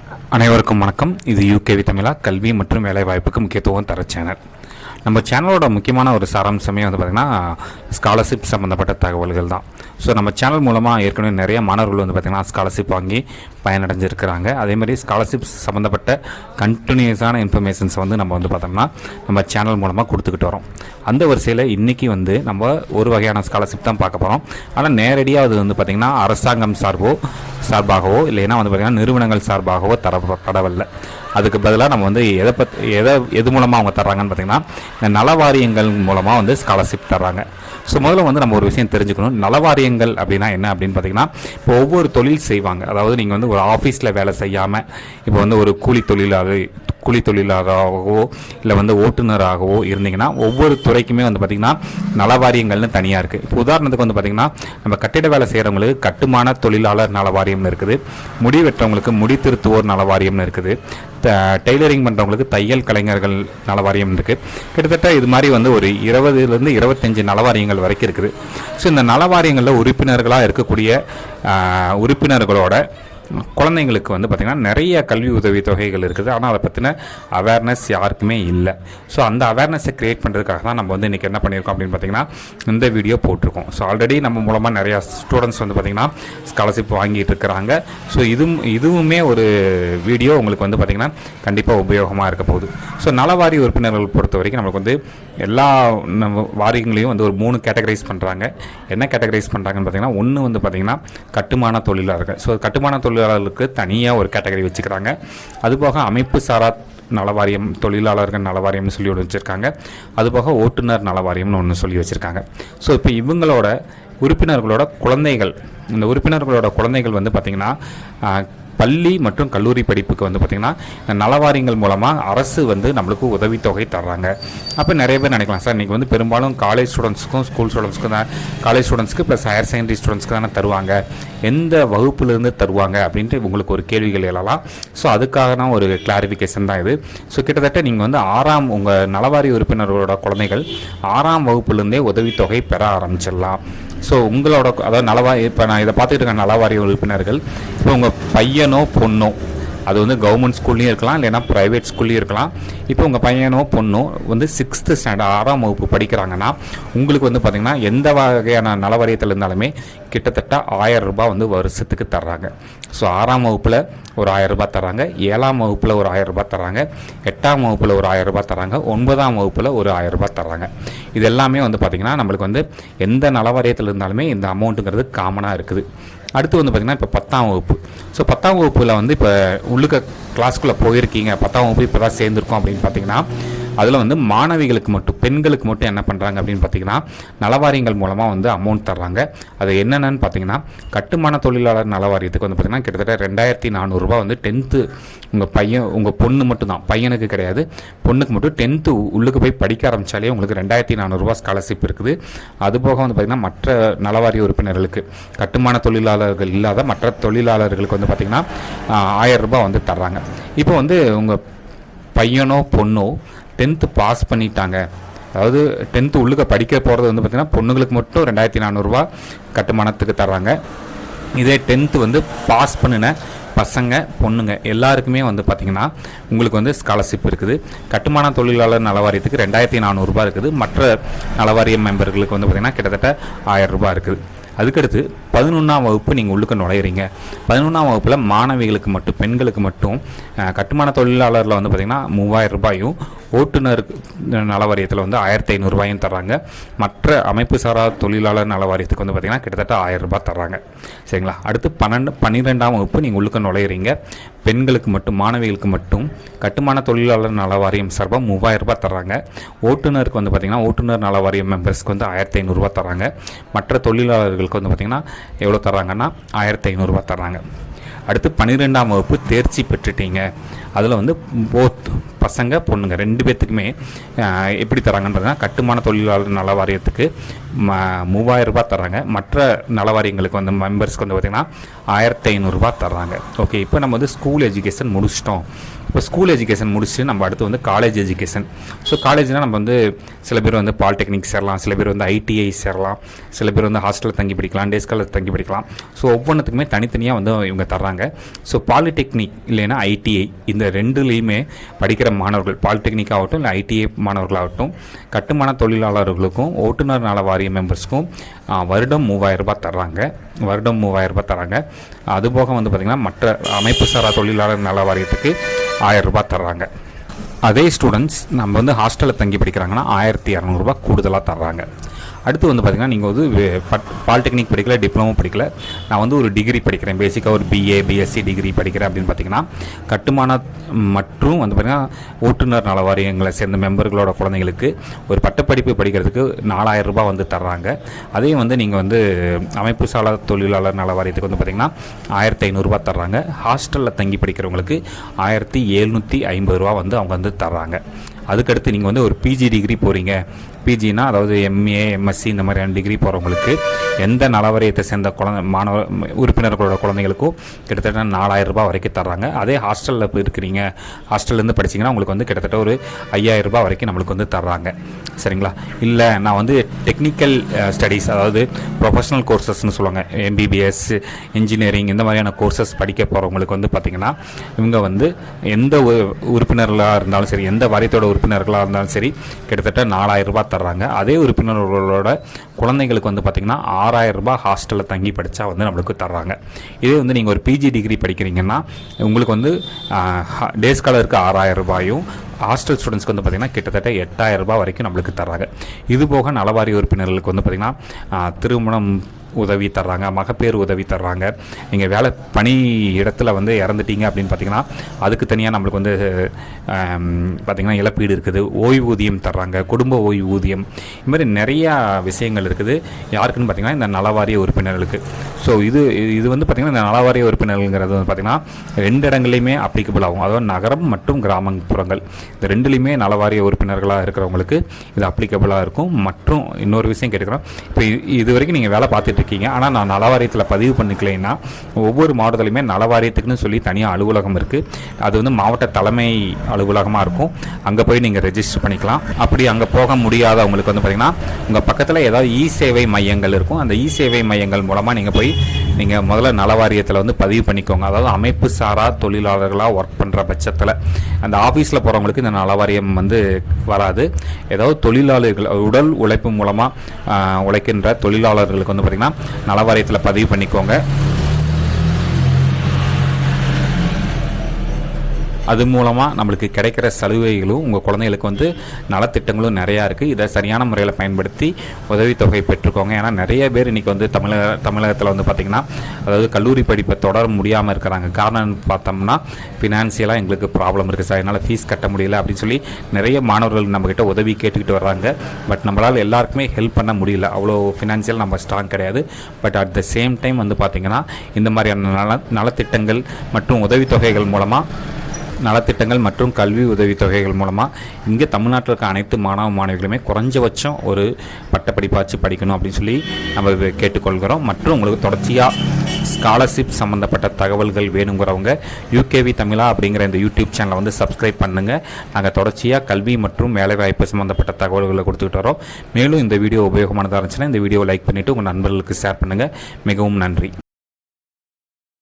அனைவருக்கும் வணக்கம். இது யூகேவி தமிழா கல்வி மற்றும் வேலைவாய்ப்புக்கு முக்கியத்துவம் தர சேனல். நம்ம சேனலோட முக்கியமான ஒரு சாராம்சமே வந்து பார்த்திங்கன்னா ஸ்காலர்ஷிப் சம்மந்தப்பட்ட தகவல்கள் தான். ஸோ நம்ம சேனல் மூலமாக ஏற்கனவே நிறைய மாணவர்கள் வந்து பார்த்திங்கன்னா ஸ்காலர்ஷிப் வாங்கி பயனடைஞ்சிருக்கிறாங்க. அதேமாதிரி ஸ்காலர்ஷிப் சம்மந்தப்பட்ட கண்டினியூஸான இன்ஃபர்மேஷன்ஸ் வந்து நம்ம வந்து பார்த்தோம்னா நம்ம சேனல் மூலமாக கொடுத்துக்கிட்டு வரோம். அந்த வரிசையில் இன்றைக்கி வந்து நம்ம ஒரு வகையான ஸ்காலர்ஷிப் தான் பார்க்க போகிறோம். ஆனால் நேரடியாக அது வந்து பார்த்திங்கன்னா அரசாங்கம் சார்பாகவோ இல்லைன்னா வந்து பார்த்திங்கன்னா நிறுவனங்கள் சார்பாகவோ தரப்படவில்லை. அதுக்கு பதிலாக நம்ம வந்து எது மூலமாக அவங்க தர்றாங்கன்னு பார்த்திங்கன்னா இந்த நலவாரியங்கள் மூலமாக வந்து ஸ்காலர்ஷிப் தர்றாங்க. ஸோ முதல்ல வந்து நம்ம ஒரு விஷயம் தெரிஞ்சுக்கணும். நலவாரியங்கள் அப்படின்னா என்ன அப்படின்னு பார்த்திங்கன்னா, இப்போ ஒவ்வொரு தொழில் செய்வாங்க. அதாவது நீங்கள் வந்து ஒரு ஆஃபீஸில் வேலை செய்யாமல் இப்போ வந்து ஒரு கூலி தொழிலாளராகவோ இல்லை வந்து ஓட்டுநராகவோ இருந்தீங்கன்னா ஒவ்வொரு துறைக்குமே வந்து பார்த்திங்கன்னா நலவாரியங்கள்னு தனியாக இருக்குது. இப்போ உதாரணத்துக்கு வந்து பார்த்திங்கன்னா நம்ம கட்டிட வேலை செய்கிறவங்களுக்கு கட்டுமான தொழிலாளர் நலவாரியம்னு இருக்குது, முடி வெட்டுறவங்களுக்கு முடி திருத்துவோர் நலவாரியம்னு இருக்குது, டெய்லரிங் பண்ணுறவங்களுக்கு தையல் கலைஞர்கள் நலவாரியம் இருக்குது. கிட்டத்தட்ட இது மாதிரி வந்து ஒரு 20லேருந்து 25 நலவாரியங்கள் வரைக்கும் இருக்குது. ஸோ இந்த நலவாரியங்களில் உறுப்பினர்களாக இருக்கக்கூடிய உறுப்பினர்களோட குழந்தைங்களுக்கு வந்து பார்த்திங்கன்னா நிறைய கல்வி உதவி தொகைகள் இருக்குது. ஆனால் அதை பற்றின அவேர்னஸ் யாருக்குமே இல்லை. ஸோ அந்த அவேர்னஸை க்ரியேட் பண்ணுறதுக்காக தான் நம்ம வந்து இன்றைக்கி என்ன பண்ணியிருக்கோம் அப்படின்னு பார்த்திங்கன்னா இந்த வீடியோ போட்டிருக்கோம். ஸோ ஆல்ரெடி நம்ம மூலமாக நிறையா ஸ்டூடெண்ட்ஸ் வந்து பார்த்திங்கன்னா ஸ்காலர்ஷிப் வாங்கிட்டு இருக்கிறாங்க. ஸோ இதுவுமே ஒரு வீடியோ உங்களுக்கு வந்து பார்த்திங்கன்னா கண்டிப்பாக உபயோகமாக இருக்க போகுது. ஸோ நலவாரி உறுப்பினர்கள் பொறுத்த வரைக்கும் நம்மளுக்கு வந்து எல்லா வாரியங்களையும் வந்து ஒரு 3 கேட்டகரைஸ் பண்ணுறாங்க. என்ன கேட்டகரைஸ் பண்ணுறாங்கன்னு பார்த்திங்கன்னா, ஒன்று வந்து பார்த்திங்கன்னா கட்டுமான தொழிலாளர்கள். ஸோ கட்டுமான தொழிலாளர்களுக்கு தனியாக ஒரு கேட்டகரி வச்சுக்கிறாங்க. அதுபோக அமைப்பு சாரா நலவாரியம், தொழிலாளர்கள் நலவாரியம்னு சொல்லி ஒன்று வச்சுருக்காங்க. அதுபோக ஓட்டுநர் நலவாரியம்னு ஒன்று சொல்லி வச்சுருக்காங்க. ஸோ இப்போ இவங்களோட உறுப்பினர்களோட குழந்தைகள், இந்த உறுப்பினர்களோட குழந்தைகள் வந்து பார்த்திங்கன்னா பள்ளி மற்றும் கல்லூரி படிப்புக்கு வந்து பார்த்திங்கன்னா இந்த நலவாரியங்கள் மூலமாக அரசு வந்து நம்மளுக்கு உதவித்தொகை தர்றாங்க. அப்போ நிறைய பேர் நினைக்கலாம், சார் இன்றைக்கி வந்து பெரும்பாலும் காலேஜ் ஸ்டூடெண்ட்ஸுக்கும் ஸ்கூல் ஸ்டூடெண்ட்ஸ்க்கும் தான், காலேஜ் ஸ்டூடெண்ட்ஸ்க்கு ப்ளஸ் ஹையர் செகண்டரி ஸ்டூடெண்ட்ஸ்க்கு தானே தருவாங்க, எந்த வகுப்புலேருந்து தருவாங்க அப்படின்ட்டு உங்களுக்கு ஒரு கேள்விகள் எழலாம். ஸோ அதுக்கான ஒரு கிளாரிஃபிகேஷன் தான் இது. ஸோ கிட்டத்தட்ட நீங்கள் வந்து உங்கள் நலவாரிய உறுப்பினர்களோட குழந்தைகள் 6ஆம் வகுப்புலேருந்தே உதவித்தொகை பெற ஆரம்பிச்சிடலாம். ஸோ உங்களோட அதாவது இப்போ நான் இதை பார்த்துக்கிட்டு இருக்க நலவாரிய உறுப்பினர்கள், இப்போ உங்கள் பையனோ பொண்ணோ, அது வந்து கவர்மெண்ட் ஸ்கூல்லையும் இருக்கலாம், இல்லைன்னா ப்ரைவேட் ஸ்கூல்லையும் இருக்கலாம். இப்போ உங்கள் பையனோ பொண்ணோ வந்து 6th ஸ்டாண்டர்ட் 6ஆம் வகுப்பு படிக்கிறாங்கன்னா உங்களுக்கு வந்து பார்த்திங்கன்னா எந்த வகையான நலவாரியத்தில் இருந்தாலுமே கிட்டத்தட்ட 1000 ரூபாய் வந்து வருஷத்துக்கு தர்றாங்க. ஸோ 6ஆம் வகுப்பில் ஒரு 1000 ரூபாய் தர்றாங்க, 7ஆம் வகுப்பில் ஒரு 1000 ரூபாய் தர்றாங்க, 8ஆம் வகுப்பில் ஒரு 1000 ரூபாய் தர்றாங்க, 9ஆம் வகுப்பில் ஒரு 1000 ரூபாய் தர்றாங்க. இது எல்லாமே வந்து பார்த்திங்கன்னா நம்மளுக்கு வந்து எந்த நலவாரியத்தில் இருந்தாலுமே இந்த அமௌண்ட்டுங்கிறது காமனாக இருக்குது. அடுத்து வந்து பார்த்திங்கன்னா இப்போ 10ஆம் வகுப்பு. ஸோ 10ஆம் வகுப்பில் வந்து இப்போ உள்ளுக்க கிளாஸ்க்குள்ளே போயிருக்கீங்க, 10ஆம் வகுப்பு இப்போ தான் சேர்ந்துருக்கோம் அப்படின்னு பார்த்திங்கன்னா அதில் வந்து மாணவிகளுக்கு மட்டும், பெண்களுக்கு மட்டும் என்ன பண்ணுறாங்க அப்படின்னு பார்த்திங்கன்னா நலவாரியங்கள் மூலமாக வந்து அமௌண்ட் தர்றாங்க. அது என்னென்னு பார்த்திங்கன்னா கட்டுமான தொழிலாளர் நலவாரியத்துக்கு வந்து பார்த்திங்கன்னா கிட்டத்தட்ட 2400 ரூபா வந்து 10th உங்கள் பொண்ணு மட்டும் தான், பையனுக்கு கிடையாது, பொண்ணுக்கு மட்டும் 10th உள்ளுக்கு போய் படிக்க ஆரம்பித்தாலே உங்களுக்கு 2400 ரூபா ஸ்காலர்ஷிப் இருக்குது. அதுபோக வந்து பார்த்திங்கன்னா மற்ற நலவாரிய உறுப்பினர்களுக்கு, கட்டுமான தொழிலாளர்கள் இல்லாத மற்ற தொழிலாளர்களுக்கு வந்து பார்த்திங்கன்னா 1000 ரூபாய் வந்து தர்றாங்க. இப்போ வந்து உங்கள் பையனோ பொண்ணோ 10th பாஸ் பண்ணிட்டாங்க, அதாவது 10th உள்ளுக்க படிக்க போகிறது வந்து பார்த்திங்கன்னா பொண்ணுங்களுக்கு மட்டும் 2400 ரூபா கட்டுமானத்துக்கு தர்றாங்க. இதே 10th வந்து பாஸ் பண்ணின பசங்க பொண்ணுங்க எல்லாருக்குமே வந்து பார்த்திங்கன்னா உங்களுக்கு வந்து ஸ்காலர்ஷிப் இருக்குது. கட்டுமான தொழிலாளர் நலவாரியத்துக்கு 2400 ரூபா இருக்குது. மற்ற நலவாரிய மெம்பர்களுக்கு வந்து பார்த்திங்கன்னா கிட்டத்தட்ட 1000 ரூபாய் இருக்குது. அதுக்கடுத்து 11ஆம் வகுப்பு நீங்கள் உள்ளுக்க நுழையிறீங்க. 11ஆம் வகுப்பில் மாணவிகளுக்கு மட்டும், பெண்களுக்கு மட்டும் கட்டுமான தொழிலாளரில் வந்து பார்த்திங்கன்னா 3000 ரூபாயும், ஓட்டுநர் நலவாரியத்தில் வந்து 1500 ரூபாயும் தர்றாங்க. மற்ற அமைப்பு சாரா தொழிலாளர் நலவாரியத்துக்கு வந்து பார்த்திங்கன்னா கிட்டத்தட்ட 1000 ரூபாய் தர்றாங்க. சரிங்களா? அடுத்து 12ஆம் வகுப்பு நீங்கள் உள்ளுக்க நுழையிறீங்க. பெண்களுக்கு மட்டும், மாணவிகளுக்கு மட்டும் கட்டுமான தொழிலாளர் நலவாரியம் சார்பாக 3000 ரூபாய் தர்றாங்க. ஓட்டுநருக்கு வந்து பார்த்திங்கன்னா ஓட்டுநர் நலவாரியம் மெம்பர்ஸ்க்கு வந்து 1500 ரூபாய் தர்றாங்க. மற்ற தொழிலாளர்களுக்கு வந்து பார்த்திங்கன்னா எவ்வளோ தர்றாங்கன்னா 1500 ரூபாய் தர்றாங்க. அடுத்து 12ஆம் வகுப்பு தேர்ச்சி பெற்றுட்டீங்க. அதில் வந்து போத் பசங்க பொண்ணுங்க 2 பேர்த்துக்குமே எப்படி தராங்கன்னு பார்த்தீங்கன்னா கட்டுமான தொழிலாளர் நலவாரியத்துக்கு 3000 ரூபாய் தர்றாங்க. மற்ற நலவாரியங்களுக்கு வந்து மெம்பர்ஸ்க்கு வந்து பார்த்திங்கன்னா 1500 ரூபாய் தர்றாங்க. ஓகே, இப்போ நம்ம வந்து ஸ்கூல் எஜுகேஷன் முடிச்சிட்டோம். இப்போ ஸ்கூல் எஜுகேஷன் முடிச்சுட்டு நம்ம அடுத்து வந்து காலேஜ் எஜுகேஷன். ஸோ காலேஜ்னால் நம்ம வந்து சில பேர் வந்து பாலிடெக்னிக் சேரலாம், சில பேர் வந்து ஐடிஐ சேரலாம், சில பேர் வந்து ஹாஸ்டலில் தங்கி படிக்கலாம், டே ஸ்காலர் தங்கி படிக்கலாம். ஸோ ஒவ்வொன்றுத்துக்குமே தனித்தனியாக வந்து இவங்க தர்றாங்க. ஸோ பாலிடெக்னிக் இல்லைன்னா ஐடிஐ இந்த ரெண்டுலேயுமே படிக்கிற மாணவர்கள், பாலிடெக்னிக் ஆகட்டும் இல்லை ஐடிஐ மாணவர்களாகட்டும், கட்டுமான தொழிலாளர்களுக்கும் ஓட்டுநர் நல வாரிய மெம்பர்ஸ்க்கும் வருடம் 3000 ரூபாய் தர்றாங்க. வருடம் 3000 ரூபாய் தராங்க. அதுபோக வந்து பார்த்திங்கன்னா மற்ற அமைப்பு சாரா தொழிலாளர் நல வாரியத்துக்கு 1000 ரூபாய் தர்றாங்க. அதே ஸ்டூடெண்ட்ஸ் நம்ம வந்து ஹாஸ்டலில் தங்கி படிக்கிறாங்கன்னா 1200 ரூபாய் கூடுதலாக தர்றாங்க. அடுத்து வந்து பார்த்திங்கன்னா நீங்கள் வந்து பாலிடெக்னிக் படிக்கல, டிப்ளமோ படிக்கல, நான் வந்து ஒரு டிகிரி படிக்கிறேன், பேசிக்காக ஒரு பிஏ பிஎஸ்சி டிகிரி படிக்கிறேன் அப்படின்னு பார்த்திங்கன்னா கட்டுமான மற்றும் வந்து பார்த்திங்கன்னா ஓட்டுநர் நல வாரியங்களை சேர்ந்த மெம்பர்களோட குழந்தைங்களுக்கு ஒரு பட்டப்படிப்பு படிக்கிறதுக்கு 4000 ரூபாய் வந்து தர்றாங்க. அதே வந்து நீங்கள் வந்து அமைப்பு சாரா தொழிலாளர் நல வாரியத்துக்கு வந்து பார்த்திங்கன்னா 1500 ரூபாய் தர்றாங்க. ஹாஸ்டலில் தங்கி படிக்கிறவங்களுக்கு 1750 ரூபா வந்து அவங்க வந்து தர்றாங்க. அதுக்கடுத்து நீங்கள் வந்து ஒரு பிஜி டிகிரி போகிறீங்க, பிஜினா அதாவது எம்ஏ எம்எஸ்சி இந்த மாதிரியான டிகிரி போகிறவங்களுக்கு எந்த நலவாரியத்தை சேர்ந்த மாணவ உறுப்பினர்களோட குழந்தைங்களுக்கும் கிட்டத்தட்ட 4000 ரூபாய் வரைக்கும் தர்றாங்க. அதே ஹாஸ்டலில் இருக்கிறீங்க, ஹாஸ்டல்லேருந்து படிச்சிங்கன்னா உங்களுக்கு வந்து கிட்டத்தட்ட ஒரு 5000 ரூபாய் வரைக்கும் நம்மளுக்கு வந்து தர்றாங்க. சரிங்களா? இல்லை நான் வந்து டெக்னிக்கல் ஸ்டடீஸ் அதாவது ப்ரொஃபஷனல் கோர்சஸ்ன்னு சொல்லுவாங்க, எம்பிபிஎஸ் இன்ஜினியரிங் இந்த மாதிரியான கோர்சஸ் படிக்க போகிறவங்களுக்கு வந்து பார்த்திங்கன்னா இவங்க வந்து எந்த உறுப்பினர்களாக இருந்தாலும் சரி, எந்த வாரியத்தோட உறுப்பினர்களாக இருந்தாலும் சரி கிட்டத்தட்ட 4000 ரூபாய் தர்றாங்க. அதே உறுப்பினர்களோட குழந்தைங்களுக்கு வந்து பார்த்திங்கன்னா 6000 ரூபாய் ஹாஸ்டலில் தங்கி படித்தா வந்து நம்மளுக்கு தர்றாங்க. இதே வந்து நீங்கள் ஒரு பிஜி டிகிரி படிக்கிறீங்கன்னா உங்களுக்கு வந்து டே ஸ்காலருக்கு 6000 ரூபாயும், ஹாஸ்டல் ஸ்டூடெண்ட்ஸ்க்கு வந்து பார்த்திங்கன்னா கிட்டத்தட்ட 8000 ரூபாய் வரைக்கும் நம்மளுக்கு தர்றாங்க. இது போக நலவாரிய உறுப்பினர்களுக்கு வந்து பார்த்திங்கன்னா திருமணம் உதவி தர்றாங்க, மகப்பேறு உதவி தர்றாங்க. நீங்கள் வேலை பணி இடத்துல வந்து இறந்துட்டீங்க அப்படின்னு பார்த்திங்கன்னா அதுக்கு தனியாக நம்மளுக்கு வந்து பார்த்திங்கன்னா இழப்பீடு இருக்குது, ஓய்வூதியம் தர்றாங்க, குடும்ப ஓய்வூதியம், இது மாதிரி நிறையா விஷயங்கள் இருக்குது. யாருக்குன்னு பார்த்திங்கன்னா இந்த நலவாரிய உறுப்பினர்களுக்கு. ஸோ இது வந்து பார்த்திங்கன்னா இந்த நலவாரிய உறுப்பினர்கள்ங்கிறது வந்து பார்த்திங்கன்னா 2 இடங்கள்லையுமே அப்ளிகபிள் ஆகும். அதாவது நகரம் மற்றும் கிராமப்புறங்கள் இந்த 2லையுமே நலவாரிய உறுப்பினர்களாக இருக்கிறவங்களுக்கு இது அப்ளிகபிளாக இருக்கும். மற்றும் இன்னொரு விஷயம் கேட்டுக்கிறோம், இப்போ இது வரைக்கும் நீங்கள் வேலை பார்த்துட்டு இருக்கீங்க, ஆனால் நான் நலவாரியத்தில் பதிவு பண்ணிக்கலைன்னா ஒவ்வொரு மாவட்டத்திலையுமே நலவாரியத்துக்குன்னு சொல்லி தனியாக அலுவலகம் இருக்குது. அது வந்து மாவட்ட தலைமை அலுவலகமாக இருக்கும். அங்கே போய் நீங்கள் ரெஜிஸ்டர் பண்ணிக்கலாம். அப்படி அங்கே போக முடியாதவங்களுக்கு வந்து பார்த்திங்கன்னா உங்கள் பக்கத்தில் ஏதாவது இ சேவை மையங்கள் இருக்கும். அந்த இ சேவை மையங்கள் மூலமாக நீங்கள் போய் நீங்கள் முதல்ல நலவாரியத்தில் வந்து பதிவு பண்ணிக்கோங்க. அதாவது அமைப்பு சாரா தொழிலாளர்களாக ஒர்க் பண்ணுற பட்சத்தில் அந்த ஆஃபீஸில் போகிறவங்களுக்கு இந்த நலவாரியம் வந்து வராது. ஏதாவது தொழிலாளர்கள் உடல் உழைப்பு மூலமாக உழைக்கின்ற தொழிலாளர்களுக்கு வந்து பார்த்திங்கன்னா நலவாரியத்தில் பதிவு பண்ணிக்கோங்க. அது மூலமாக நம்மளுக்கு கிடைக்கிற சலுகைகளும் உங்கள் குழந்தைகளுக்கு வந்து நலத்திட்டங்களும் நிறையா இருக்குது. இதை சரியான முறையில் பயன்படுத்தி உதவித்தொகை பெற்றுக்கோங்க. ஏன்னா நிறைய பேர் இன்றைக்கி வந்து தமிழகத்தில் வந்து பார்த்திங்கன்னா அதாவது கல்லூரி படிப்பை தொடர முடியாமல் இருக்கிறாங்க. காரணம் பார்த்தோம்னா ஃபினான்சியலாக எங்களுக்கு ப்ராப்ளம் இருக்குது சார், என்னால் ஃபீஸ் கட்ட முடியல அப்படின்னு சொல்லி நிறைய மாணவர்கள் நம்மக்கிட்ட உதவி கேட்டுக்கிட்டு வர்றாங்க. பட் நம்மளால் எல்லாருக்குமே ஹெல்ப் பண்ண முடியல, அவ்வளோ ஃபினான்சியல் நம்ம ஸ்ட்ராங் கிடையாது. But at the same time வந்து பார்த்திங்கன்னா இந்த மாதிரியான நலத்திட்டங்கள் மற்றும் உதவித்தொகைகள் மூலமாக நலத்திட்டங்கள் மற்றும் கல்வி உதவித்தொகைகள் மூலமாக இங்கே தமிழ்நாட்டில் இருக்க அனைத்து மாணவ மாணவிகளுமே குறைஞ்சபட்சம் ஒரு பட்டப்படிப்பாச்சு படிக்கணும் அப்படின்னு சொல்லி நம்ம கேட்டுக்கொள்கிறோம். மற்றும் உங்களுக்கு தொடர்ச்சியாக ஸ்காலர்ஷிப் சம்மந்தப்பட்ட தகவல்கள் வேணுங்கிறவங்க யூகேவி தமிழா அப்படிங்கிற இந்த யூடியூப் சேனலை வந்து சப்ஸ்கிரைப் பண்ணுங்கள். நாங்கள் தொடர்ச்சியாக கல்வி மற்றும் வேலைவாய்ப்பு சம்மந்தப்பட்ட தகவல்களை கொடுத்துக்கிட்டு வரோம். மேலும் இந்த வீடியோ உபயோகமானதாக இருந்துச்சுன்னா இந்த வீடியோ லைக் பண்ணிவிட்டு உங்கள் நண்பர்களுக்கு ஷேர் பண்ணுங்கள். மிகவும் நன்றி.